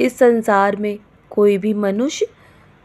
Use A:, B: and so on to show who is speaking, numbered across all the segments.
A: इस संसार में कोई भी मनुष्य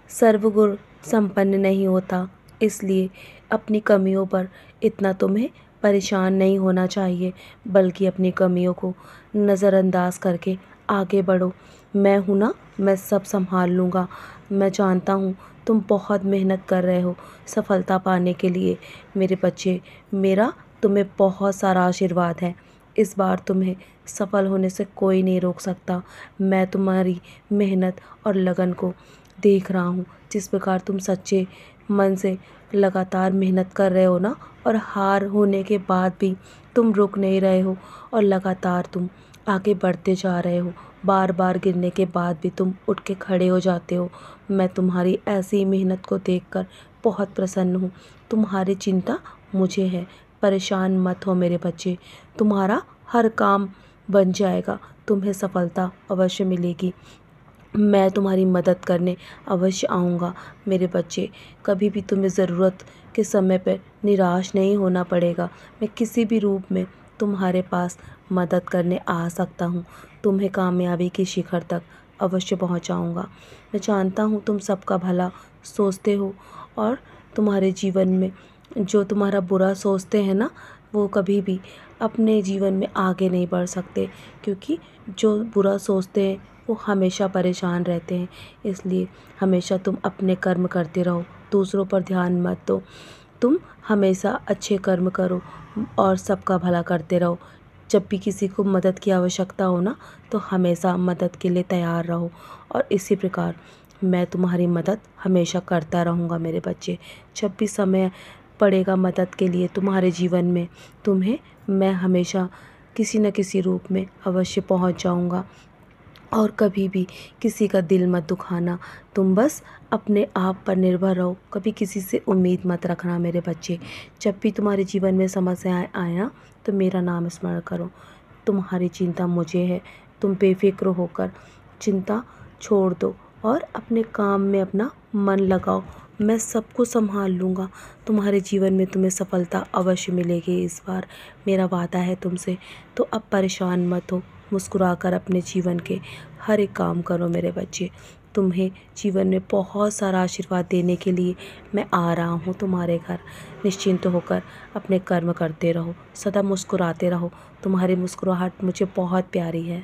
A: सर्वगुण संपन्न नहीं होता, इसलिए अपनी कमियों पर इतना तुम्हें परेशान नहीं होना चाहिए, बल्कि अपनी कमियों को नज़रअंदाज करके आगे बढ़ो। मैं हूँ ना, मैं सब संभाल लूँगा। मैं जानता हूँ तुम बहुत मेहनत कर रहे हो सफलता पाने के लिए। मेरे बच्चे, मेरा तुम्हें बहुत सारा आशीर्वाद है। इस बार तुम्हें सफल होने से कोई नहीं रोक सकता। मैं तुम्हारी मेहनत और लगन को देख रहा हूँ, जिस प्रकार तुम सच्चे मन से लगातार मेहनत कर रहे हो ना, और हार होने के बाद भी तुम रुक नहीं रहे हो और लगातार तुम आगे बढ़ते जा रहे हो। बार बार गिरने के बाद भी तुम उठ के खड़े हो जाते हो। मैं तुम्हारी ऐसी मेहनत को देखकर बहुत प्रसन्न हूँ। तुम्हारी चिंता मुझे है। परेशान मत हो मेरे बच्चे, तुम्हारा हर काम बन जाएगा। तुम्हें सफलता अवश्य मिलेगी। मैं तुम्हारी मदद करने अवश्य आऊँगा मेरे बच्चे। कभी भी तुम्हें ज़रूरत के समय पर निराश नहीं होना पड़ेगा। मैं किसी भी रूप में तुम्हारे पास मदद करने आ सकता हूँ। तुम्हें कामयाबी की शिखर तक अवश्य पहुँचाऊँगा। मैं जानता हूँ तुम सबका भला सोचते हो, और तुम्हारे जीवन में जो तुम्हारा बुरा सोचते हैं ना, वो कभी भी अपने जीवन में आगे नहीं बढ़ सकते, क्योंकि जो बुरा सोचते हैं वो हमेशा परेशान रहते हैं। इसलिए हमेशा तुम अपने कर्म करते रहो, दूसरों पर ध्यान मत दो। तुम हमेशा अच्छे कर्म करो और सबका भला करते रहो। जब भी किसी को मदद की आवश्यकता हो ना, तो हमेशा मदद के लिए तैयार रहो। और इसी प्रकार मैं तुम्हारी मदद हमेशा करता रहूँगा मेरे बच्चे। जब भी समय पड़ेगा मदद के लिए तुम्हारे जीवन में, तुम्हें मैं हमेशा किसी न किसी रूप में अवश्य पहुँच जाऊँगा। और कभी भी किसी का दिल मत दुखाना। तुम बस अपने आप पर निर्भर रहो, कभी किसी से उम्मीद मत रखना मेरे बच्चे। जब भी तुम्हारे जीवन में समस्याएं आए ना, तो मेरा नाम स्मरण करो। तुम्हारी चिंता मुझे है। तुम बेफिक्र होकर चिंता छोड़ दो और अपने काम में अपना मन लगाओ। मैं सबको संभाल लूँगा। तुम्हारे जीवन में तुम्हें सफलता अवश्य मिलेगी इस बार, मेरा वादा है तुमसे। तो अब परेशान मत हो, मुस्कुराकर अपने जीवन के हर एक काम करो मेरे बच्चे। तुम्हें जीवन में बहुत सारा आशीर्वाद देने के लिए मैं आ रहा हूँ तुम्हारे घर। निश्चिंत होकर अपने कर्म करते रहो, सदा मुस्कुराते रहो। तुम्हारी मुस्कुराहट मुझे बहुत प्यारी है।